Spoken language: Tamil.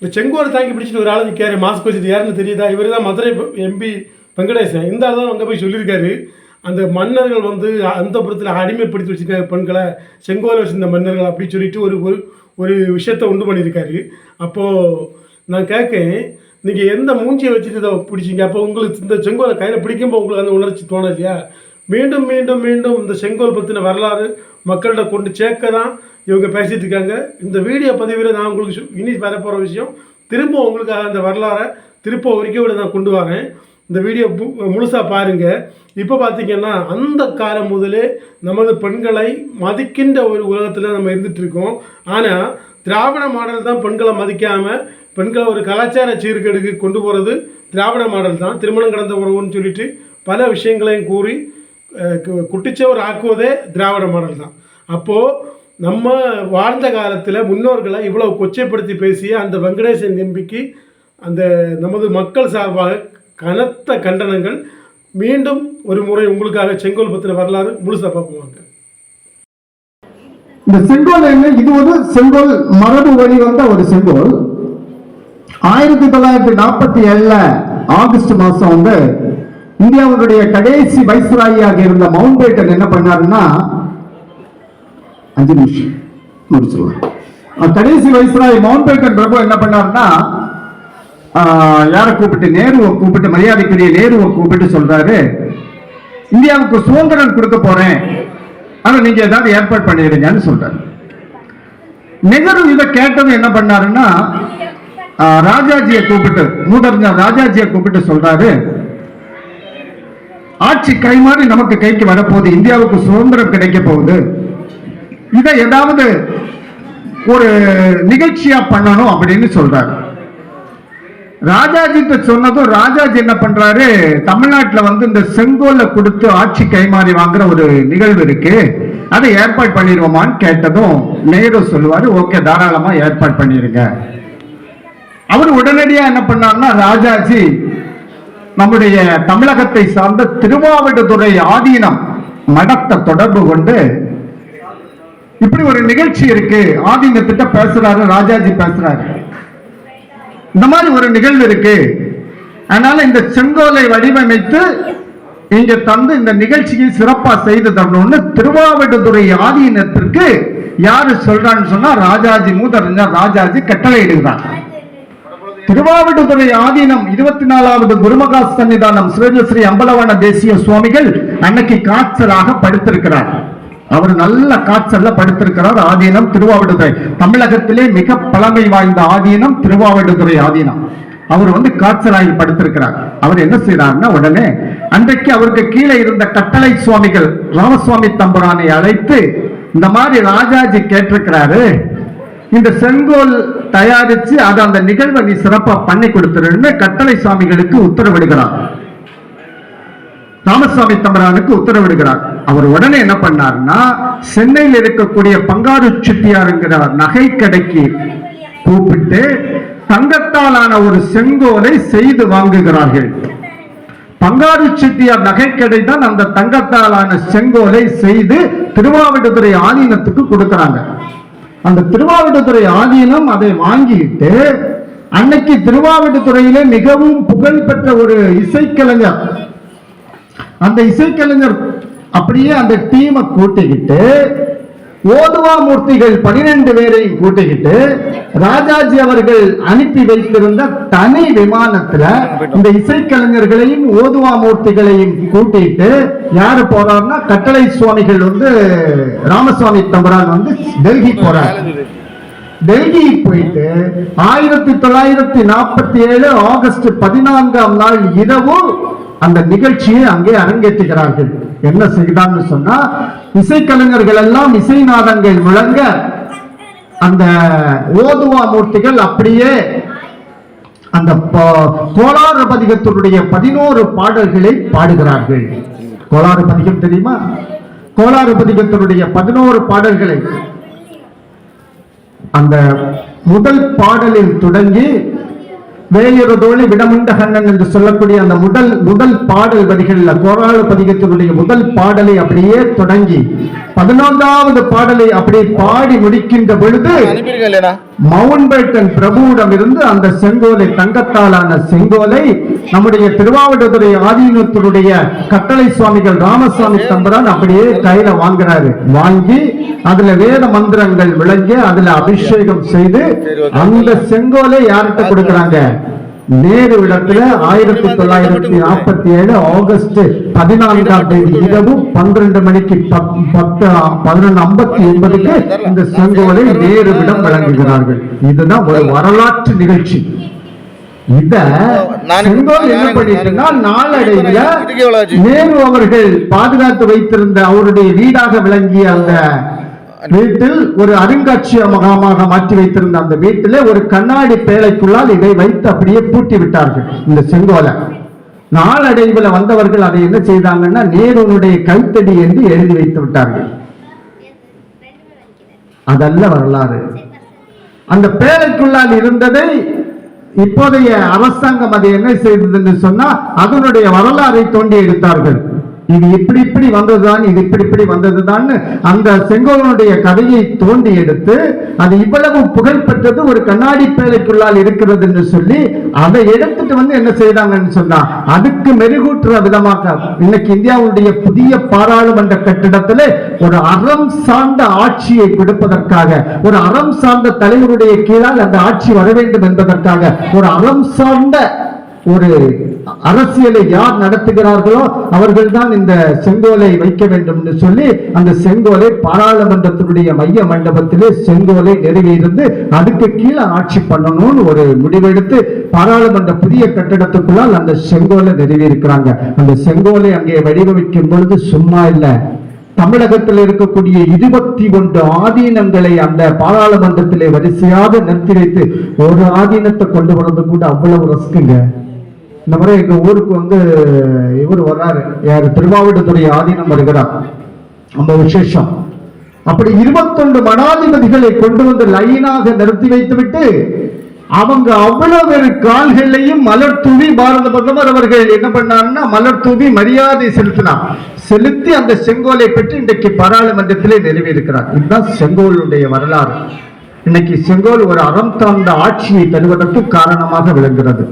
இந்த செங்கோலை தாங்கி பிடிச்சிட்டு ஒரு ஆள் நிற்காரு, மாஸ்க் வச்சுட்டு யாருன்னு தெரியுதா? இவர் தான் மதுரை எம்பி வெங்கடேசன். இந்த ஆள் தான் அங்கே போய் சொல்லியிருக்காரு, அந்த மன்னர்கள் வந்து அந்த புறத்தில் அடிமைப்படுத்தி வச்சுருக்காரு பெண்களை, செங்கோலை வச்சுருந்த மன்னர்கள் அப்படி சொல்லிட்டு ஒரு ஒரு விஷயத்தை உண்டு பண்ணியிருக்காரு. அப்போது நான் கேட்கேன், நீங்கள் எந்த மூஞ்சியை வச்சுட்டு இதை பிடிச்சிங்க? அப்போ உங்களுக்கு இந்த செங்கோலை கையில் பிடிக்கும்போது உங்களுக்கு அந்த உணர்ச்சி தோணலையா? மீண்டும் மீண்டும் மீண்டும் இந்த செங்கோல் பற்றின வரலாறு மக்கள்கிட்ட கொண்டு சேர்க்க தான் இவங்க பேசிகிட்டு இருக்காங்க. இந்த வீடியோ பதிவில் நான் உங்களுக்கு இனி வரப்போகிற விஷயம் திரும்ப உங்களுக்காக அந்த வரலாறை திரும்ப ஒருக்கோட நான் கொண்டு வரேன். இந்த வீடியோ முழுசாக பாருங்கள். இப்போ பார்த்திங்கன்னா அந்த காலம் முதலே நமது பெண்களை மதிக்கின்ற ஒரு உலகத்தில் நம்ம இருந்துகிட்ருக்கோம். ஆனால் திராவிட மாடல் தான் பெண்களை மதிக்காமல் பெண்களை ஒரு கலாச்சார சீர்கேடுக்கு கொண்டு போகிறது திராவிட மாடல் தான். திருமணம் கடந்த உறவுன்னு சொல்லிட்டு பல விஷயங்களையும் கூறி குட்டிச்சவர் ஆக்குவதே திராவிட மாடல் தான். அப்போது நம்ம வாழ்ந்த காலத்தில் முன்னோர்களை இவ்வளோ கொச்சைப்படுத்தி பேசிய அந்த வெங்கடேசன் எம்பிக்கு அந்த நமது மக்கள் சார்பாக கனத்த கண்டனங்கள். மீண்டும் ஒரு முறை உங்களுக்காக செங்கோல் பற்றின வரலாறு முழுசாக பார்ப்போம். இந்த செங்கோல் என்ன? இது ஒரு செங்கோல் மரபு வழி வந்த ஒரு செங்கோல். 1947 ஆகஸ்ட் மாசம் வந்து இந்தியாவுடைய கடைசி வைஸ்ராயாக இருந்த மவுண்ட் பேட்டன் என்ன பண்ணாருன்னா, 5 நிமிஷம் முடிச்சிருவார். கடைசி வைஸ்ராய் மவுண்ட் பேட்டன் பிரபு என்ன பண்ணாருன்னா, யாரை கூப்பிட்டு, நேருவை கூப்பிட்டு, மரியாதைக்குரிய நேருவை கூப்பிட்டு சொல்றாரு, இந்தியாவுக்கு சுதந்திரம் கொடுக்க போறேன், ஆனா நீங்க ஏதாவது ஏற்பாடு பண்ணிடுங்கன்னு சொல்றாரு. நெஹ்ரு இதை கேட்டது என்ன பண்ணாருன்னா, ராஜாஜியை கூப்பிட்டு, மூதறிஞர் ராஜாஜியை கூப்பிட்டு சொல்றாரு, ஆட்சி கைமாறி நமக்கு கைக்கு வரப்போகுது, இந்தியாவுக்கு சுதந்திரம் கிடைக்க போகுது, இதை ஏதாவது ஒரு நிகழ்ச்சியா பண்ணணும் அப்படின்னு சொல்றாரு. ராஜாஜி சொன்னதும் ராஜாஜி என்ன பண்றாரு, தமிழ்நாட்டில் வந்து இந்த செங்கோலை கொடுத்து ஆட்சி கைமாறி வாங்குற ஒரு நிகழ்வு இருக்கு, அதை ஏற்பாடு பண்ணிடுவோமான்னு கேட்டதும் நேரு சொல்லுவாரு, ஓகே தாராளமா ஏற்பாடு பண்ணிருங்க. அவர் உடனடியா என்ன பண்ணாருன்னா, ராஜாஜி நம்முடைய தமிழகத்தை சார்ந்த திருவாவடுதுறை ஆதீனம் மடத்தை தொடர்பு கொண்டு இப்படி ஒரு நிகழ்ச்சி இருக்கு, ஆதீனத்திட்ட பேசுறாரு, ராஜாஜி பேசுறாரு, இந்த மாதிரி ஒரு நிகழ்வு இருக்கு, அதனால இந்த செங்கோலை வடிவமைத்து இங்க தந்து இந்த நிகழ்ச்சியை சிறப்பா செய்து தரணும்னு திருவாவடுதுறை ஆதீனத்திற்கு யாரு சொல்றான்னு சொன்னா, ராஜாஜி, மூதறிஞர் ராஜாஜி கட்டளை இடுகிறார். திருவாவடுதுறை ஆதீனம் 24வது குருமகா சன்னிதானம் ஸ்ரீ அம்பலவான தேசிய சுவாமிகள் அன்னைக்கு காய்ச்சலாக படுத்திருக்கிறார். அவர் நல்ல காய்ச்சல்ல படுத்திருக்கிறார். ஆதீனம் திருவாவடுதுறை, தமிழகத்திலே மிக பழமை வாய்ந்த ஆதீனம் திருவாவடுதுறை ஆதீனம். அவர் வந்து காய்ச்சலாகி படுத்திருக்கிறார். அவர் என்ன செய்யறாருன்னா, உடனே அன்றைக்கு அவருக்கு கீழே இருந்த கட்டளை சுவாமிகள் ராமசுவாமி தம்புரானை அழைத்து, இந்த மாதிரி ராஜாஜி கேட்டிருக்கிறாரு, இந்த செங்கோல் தயாரிச்சு அதை அந்த நிகழ்வை நீ சிறப்பா பண்ணி கொடுத்துருன்னு கட்டளை சுவாமிகளுக்கு உத்தரவிடுகிறார். ராமசுவாமி தம்பரானுக்கு உத்தரவிடுகிறார். அவர் உடனே என்ன பண்ணார்னா, சென்னையில் இருக்கக்கூடிய பங்காரு செட்டியாருங்கிற நகை கடைக்கு கூப்பிட்டு தங்கத்தாலான ஒரு செங்கோலை செய்து வாங்குகிறார்கள். பங்காரு செட்டியார் நகைக்கடை தான் அந்த தங்கத்தாலான செங்கோலை செய்து திருவாவடுதுறை ஆதீனத்துக்கு கொடுக்கிறாங்க. அந்த திருவாவடுதுறை ஆதீனம் அதை வாங்கிட்டு, அன்னைக்கு திருவாவடுதுறையிலே மிகவும் புகழ்பெற்ற ஒரு இசைக்கலைஞர், அந்த இசைக்கலைஞர் அப்படியே அந்த டீமை கூட்டிக்கிட்டு, ஓதுவா மூர்த்திகள் 12 பேரையும் கூட்டிக்கிட்டு, ராஜாஜி அவர்கள் அனுப்பி வைத்திருந்த தனி விமானத்துல இந்த இசைக்கலைஞர்களையும் ஓதுவா மூர்த்திகளையும் கூட்டிட்டு யாரு போறாருன்னா, கட்டளை சுவாமிகள் வந்து ராமசுவாமி தம்பரான் வந்து டெல்லி போறார். டெல்லி போயிட்டு 1947 ஆகஸ்ட் 14ஆம் நாள் இரவு அந்த நிகழ்ச்சியை அங்கே அரங்கேற்றுகிறார்கள். என்ன செய்தான்னு சொன்னா, இசைக்கலைஞர்கள் எல்லாம் இசை நாதங்கள் முழங்க, அந்த ஓதுவா மூர்த்திகள் அப்படியே அந்த கோளாறு பதிகத்தினுடைய 11 பாடல்களை பாடுகிறார்கள். கோளாறு பதிகம் தெரியுமா? கோளாறு பதிகத்தினுடைய 11 பாடல்களை அந்த முதல் பாடலில் தொடங்கி வேயுறதோழி விடமுண்ட கண்ணன் என்று சொல்லக்கூடிய அந்த முதல் பாடல் வரிகள், கோராள பதிகத்தினுடைய முதல் பாடலை அப்படியே தொடங்கி 11வது பாடலை அப்படி பாடி முடிக்கின்ற பொழுது மவுண்ட் பேட்டன் பிரபுவிடம் இருந்து அந்த செங்கோலை, தங்கத்தாலான செங்கோலை நம்முடைய திருவாவடுதுறை ஆதீனத்தினுடைய கட்டளை சுவாமிகள் ராமசாமி தம்பரான் அப்படியே கையில வாங்குறாரு. வாங்கி அதுல வேத மந்திரங்கள் விளங்கி அதுல அபிஷேகம் செய்து அந்த செங்கோலை யார்கிட்ட கொடுக்கறாங்க? நேரு இடத்துல 1947 ஆகஸ்ட் 14ஆம் தேதி இரவு 12 மணிக்கு 11:59க்கு இந்த செங்கோலை நேருவிடம் வழங்குகிறார்கள். இதுதான் ஒரு வரலாற்று நிகழ்ச்சி. இத செங்கோல் என்ன பண்ணிட்டுன்னா நாளடைவில் நேரு அவர்கள் பாதுகாத்து வைத்திருந்த அவருடைய வீடாக விளங்கிய அந்த வீட்டில் ஒரு அருங்காட்சியகமாக மாற்றி வைத்திருந்த அந்த வீட்டிலே ஒரு கண்ணாடி பேழைக்குள்ளால் இதை வைத்து அப்படியே பூட்டி விட்டார்கள் இந்த செங்கோலை. நாளடைவில் வந்தவர்கள் அதை என்ன செய்தாங்கன்னா நேருனுடைய கைத்தடி என்று எழுதி வைத்து விட்டார்கள். அதல்ல வரலாறு. அந்த பேழைக்குள்ளால் இருந்ததை இப்போதைய அரசாங்கம் அதை என்ன செய்தது சொன்னா அதனுடைய வரலாறை தோண்டி எடுத்தார்கள். இது இப்படி வந்ததுதான், இது இப்படி வந்ததுதான் அந்த செங்கோலனுடைய கதையை தோண்டி எடுத்து அது இவ்வளவு புகழ்பெற்றது ஒரு கண்ணாடி பேழைக்குள்ளால் இருக்கிறது என்று சொல்லி அதை எடுத்துட்டு என்ன செய்தாங்கன்னு சொன்னா அதுக்கு மெருகூட்டுற விதமாக இன்னைக்கு இந்தியாவுடைய புதிய பாராளுமன்ற கட்டிடத்திலே ஒரு அறம் சார்ந்த ஆட்சியை கொடுப்பதற்காக, ஒரு அறம் சார்ந்த தலைவருடைய கீழால் அந்த ஆட்சி வர வேண்டும் என்பதற்காக ஒரு அறம் சார்ந்த ஒரு அரசியலை யார் நடத்துகிறார்களோ அவர்கள் தான் இந்த செங்கோலை வைக்க வேண்டும் என்று சொல்லி அந்த செங்கோலை பாராளுமன்றத்தினுடைய மைய மண்டபத்திலே செங்கோலை நிறைவேறிந்து அதுக்கு கீழே ஆட்சி பண்ணணும்னு ஒரு முடிவெடுத்து பாராளுமன்ற புதிய கட்டிடத்துக்குள்ளால் அந்த செங்கோலை நிறைவேறிக்கிறாங்க. அந்த செங்கோலை அங்கே வடிவமைக்கும் பொழுது சும்மா இல்ல, தமிழகத்தில் இருக்கக்கூடிய 21 ஆதீனங்களை அந்த பாராளுமன்றத்திலே வரிசையாக நிறுத்தி வைத்து ஒரு ஆதீனத்தை கொண்டு வரது கூட அவ்வளவு ரஸ்க்குங்க. இந்த முறை எங்க ஊருக்கு இவர் வர்றாரு, யாரு திருவாவடுதுறை ஆதீனம் வருகிறார், ரொம்ப விசேஷம். அப்படி 21 மடாதிபதிகளை கொண்டு வந்து லைனாக நிறுத்தி வைத்து விட்டு அவங்க அவ்வளவு பேரு கால்களையும் மலர் தூவி பாரத பிரதமர் அவர்கள் என்ன பண்ணாருன்னா மலர் தூவி மரியாதை செலுத்தினார். செலுத்தி அந்த செங்கோலை பெற்று இன்றைக்கு பாராளுமன்றத்திலே நிறைவேறுகிறார். இதுதான் செங்கோலுடைய வரலாறு. இன்னைக்கு செங்கோல் ஒரு அறம் சார்ந்த ஆட்சியை தருவதற்கு காரணமாக விளங்குகிறது.